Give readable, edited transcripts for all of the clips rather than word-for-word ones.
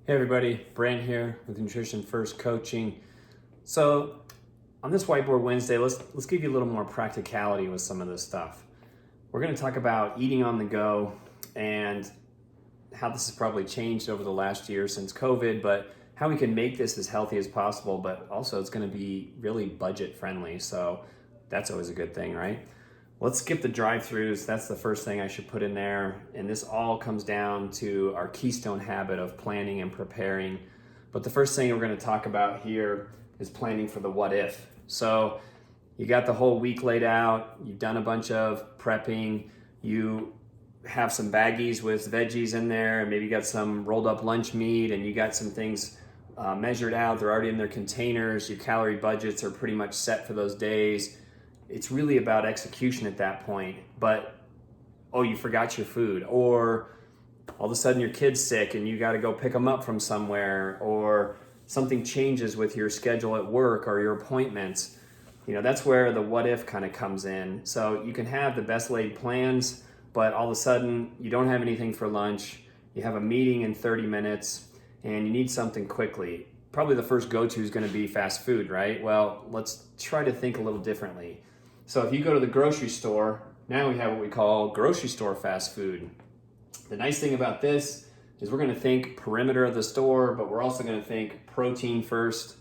Hey everybody, Brant here with Nutrition First Coaching. So on this Whiteboard Wednesday, let's give you a little more practicality with some of this stuff. We're going to talk about eating on the go and how this has probably changed over the last year since COVID, but how we can make this as healthy as possible, but also it's going to be really budget friendly. So that's always a good thing, right? Let's skip the drive-thrus. That's the first thing I should put in there. And this all comes down to our keystone habit of planning and preparing. But the first thing we're going to talk about here is planning for the what if. So you got the whole week laid out. You've done a bunch of prepping. You have some baggies with veggies in there, and maybe you got some rolled up lunch meat, and you got some things measured out. They're already in their containers. Your calorie budgets are pretty much set for those days. It's really about execution at that point, but you forgot your food, or all of a sudden your kid's sick and you got to go pick them up from somewhere, or something changes with your schedule at work or your appointments. That's where the what if kind of comes in. So you can have the best laid plans, but all of a sudden you don't have anything for lunch, you have a meeting in 30 minutes and you need something quickly. Probably the first go-to is going to be fast food, right? Well, let's try to think a little differently. So if you go to the grocery store, now we have what we call grocery store fast food. The nice thing about this is we're going to think perimeter of the store, but we're also going to think protein first.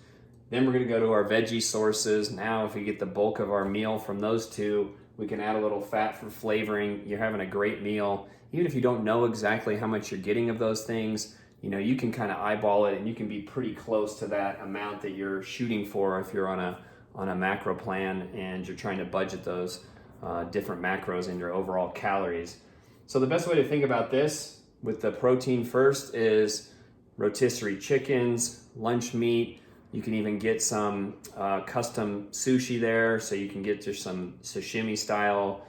Then we're going to go to our veggie sources. Now if we get the bulk of our meal from those two, we can add a little fat for flavoring. You're having a great meal. Even if you don't know exactly how much you're getting of those things, you can kind of eyeball it and you can be pretty close to that amount that you're shooting for if you're on a macro plan and you're trying to budget those different macros in your overall calories. So the best way to think about this with the protein first is rotisserie chickens, lunch meat. You can even get some custom sushi there, so you can get just some sashimi style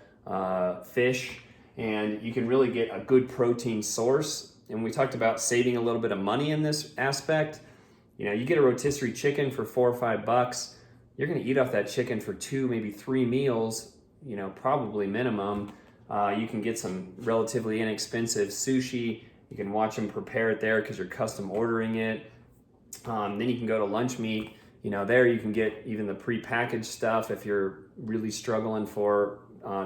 fish, and you can really get a good protein source. And we talked about saving a little bit of money in this aspect. You get a rotisserie chicken for $4 or $5. You're going to eat off that chicken for 2, maybe 3 meals, probably minimum. You can get some relatively inexpensive sushi. You can watch them prepare it there because you're custom ordering it. Then you can go to lunch meat. There you can get even the prepackaged stuff if you're really struggling for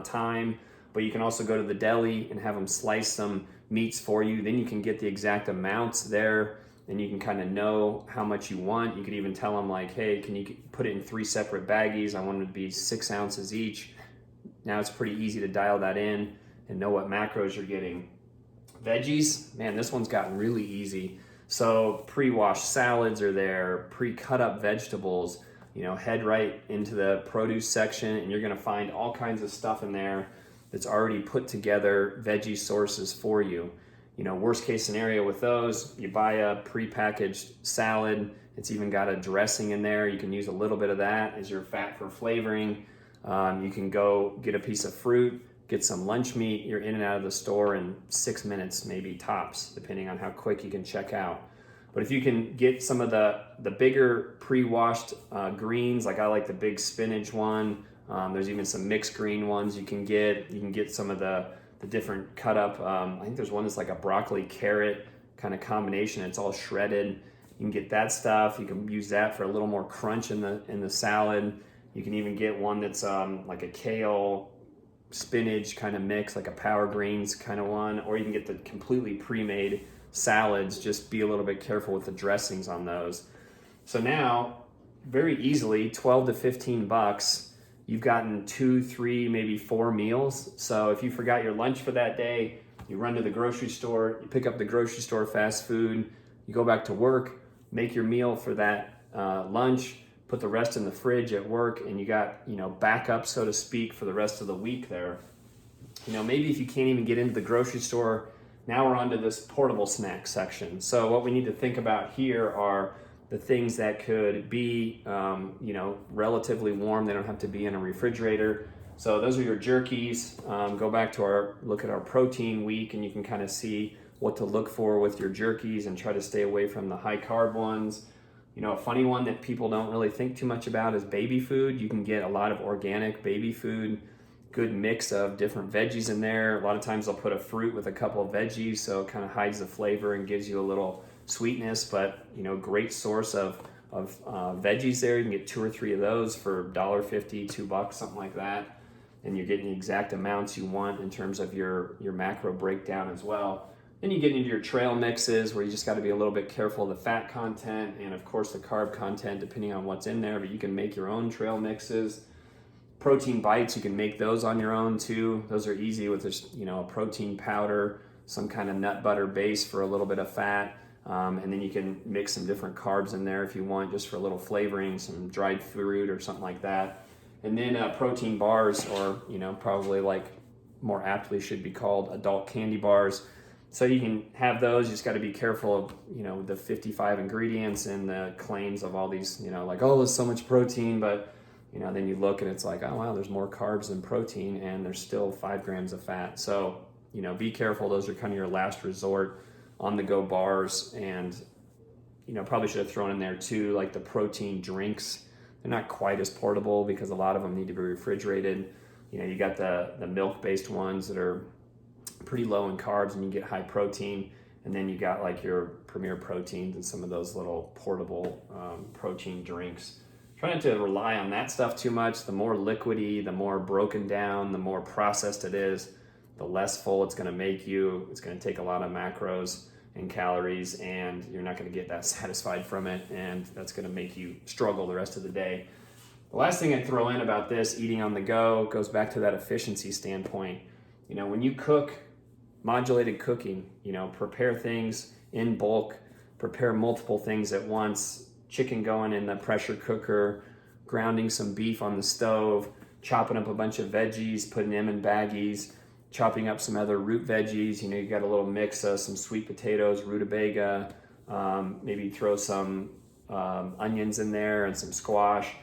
time. But you can also go to the deli and have them slice some meats for you. Then you can get the exact amounts there, and you can kind of know how much you want. You could even tell them like, hey, can you put it in 3 separate baggies? I want them to be 6 ounces each. Now it's pretty easy to dial that in and know what macros you're getting. Veggies, man, this one's gotten really easy. So pre-washed salads are there, pre-cut up vegetables. Head right into the produce section and you're gonna find all kinds of stuff in there that's already put together veggie sources for you. Worst case scenario with those, you buy a prepackaged salad. It's even got a dressing in there. You can use a little bit of that as your fat for flavoring. You can go get a piece of fruit, get some lunch meat. You're in and out of the store in 6 minutes, maybe tops, depending on how quick you can check out. But if you can get some of the bigger pre-washed greens, like I like the big spinach one. There's even some mixed green ones you can get. You can get some of the different cut up. I think there's one that's like a broccoli carrot kind of combination. It's all shredded. You can get that stuff. You can use that for a little more crunch in the salad. You can even get one that's like a kale spinach kind of mix, like a power greens kind of one, or you can get the completely pre-made salads. Just be a little bit careful with the dressings on those. So now, very easily, $12 to $15. You've gotten 2, 3, maybe 4 meals. So if you forgot your lunch for that day, you run to the grocery store, you pick up the grocery store fast food, you go back to work, make your meal for that lunch, put the rest in the fridge at work, and you got, backup, so to speak, for the rest of the week there. Maybe if you can't even get into the grocery store, now we're onto this portable snack section. So what we need to think about here are the things that could be, relatively warm. They don't have to be in a refrigerator. So those are your jerkies. Go back to look at our protein week, and you can kind of see what to look for with your jerkies and try to stay away from the high carb ones. A funny one that people don't really think too much about is baby food. You can get a lot of organic baby food, good mix of different veggies in there. A lot of times they'll put a fruit with a couple of veggies, so it kind of hides the flavor and gives you a little sweetness, but great source of veggies there. You can get 2 or 3 of those for $1.50, $2, something like that. And you're getting the exact amounts you want in terms of your macro breakdown as well. Then you get into your trail mixes where you just got to be a little bit careful of the fat content and of course the carb content depending on what's in there, but you can make your own trail mixes. Protein bites, you can make those on your own too. Those are easy with just, a protein powder, some kind of nut butter base for a little bit of fat. And then you can mix some different carbs in there if you want, just for a little flavoring, some dried fruit or something like that. And then protein bars, or probably like more aptly should be called adult candy bars. So you can have those. You just got to be careful of the 55 ingredients and the claims of all these like, oh, there's so much protein, but then you look and it's like, oh wow, there's more carbs than protein, and there's still 5 grams of fat. So be careful. Those are kind of your last resort on the go bars. And probably should have thrown in there too, like the protein drinks. They're not quite as portable because a lot of them need to be refrigerated. You got the milk-based ones that are pretty low in carbs and you get high protein. And then you got like your Premier Proteins and some of those little portable protein drinks. Try not to rely on that stuff too much. The more liquidy, the more broken down, the more processed it is, the less full it's going to make you. It's going to take a lot of macros and calories, and you're not going to get that satisfied from it, and that's going to make you struggle the rest of the day. The last thing I throw in about this eating on the go goes back to that efficiency standpoint. When you cook, modulated cooking, prepare things in bulk, prepare multiple things at once, chicken going in the pressure cooker, grounding some beef on the stove, chopping up a bunch of veggies, putting them in baggies, chopping up some other root veggies. You got a little mix of some sweet potatoes, rutabaga, maybe throw some onions in there and some squash.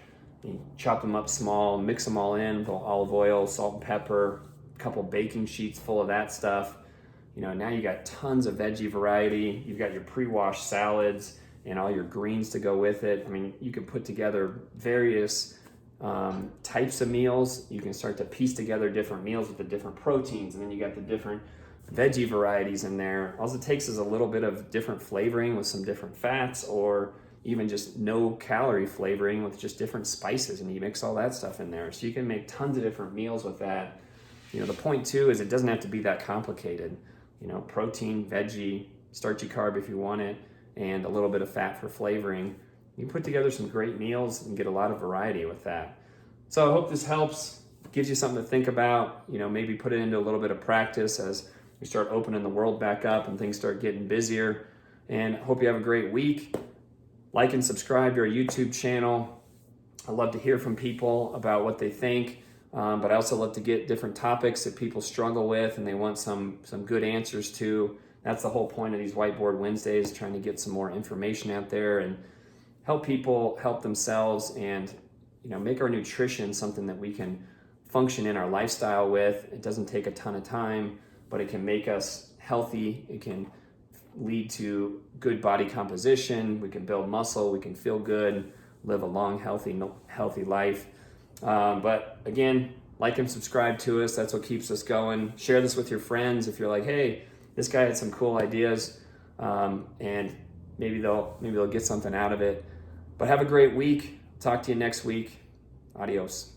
You chop them up small, mix them all in with olive oil, salt and pepper, a couple baking sheets full of that stuff. Now you got tons of veggie variety. You've got your pre-washed salads and all your greens to go with it. I mean, you can put together various types of meals. You can start to piece together different meals with the different proteins, and then you got the different veggie varieties in there. All it takes is a little bit of different flavoring with some different fats, or even just no calorie flavoring with just different spices, and you mix all that stuff in there. So you can make tons of different meals with that. The point too is it doesn't have to be that complicated. Protein, veggie, starchy carb if you want it, and a little bit of fat for flavoring. You can put together some great meals and get a lot of variety with that. So I hope this helps, gives you something to think about, maybe put it into a little bit of practice as we start opening the world back up and things start getting busier. And I hope you have a great week. Like and subscribe to our YouTube channel. I love to hear from people about what they think, but I also love to get different topics that people struggle with and they want some good answers to. That's the whole point of these Whiteboard Wednesdays, trying to get some more information out there and help people help themselves, and make our nutrition something that we can function in our lifestyle with. It doesn't take a ton of time, but it can make us healthy. It can lead to good body composition. We can build muscle. We can feel good, live a long, healthy life. But again, like and subscribe to us. That's what keeps us going. Share this with your friends if you're like, hey, this guy had some cool ideas, and maybe they'll get something out of it. But have a great week. Talk to you next week. Adios.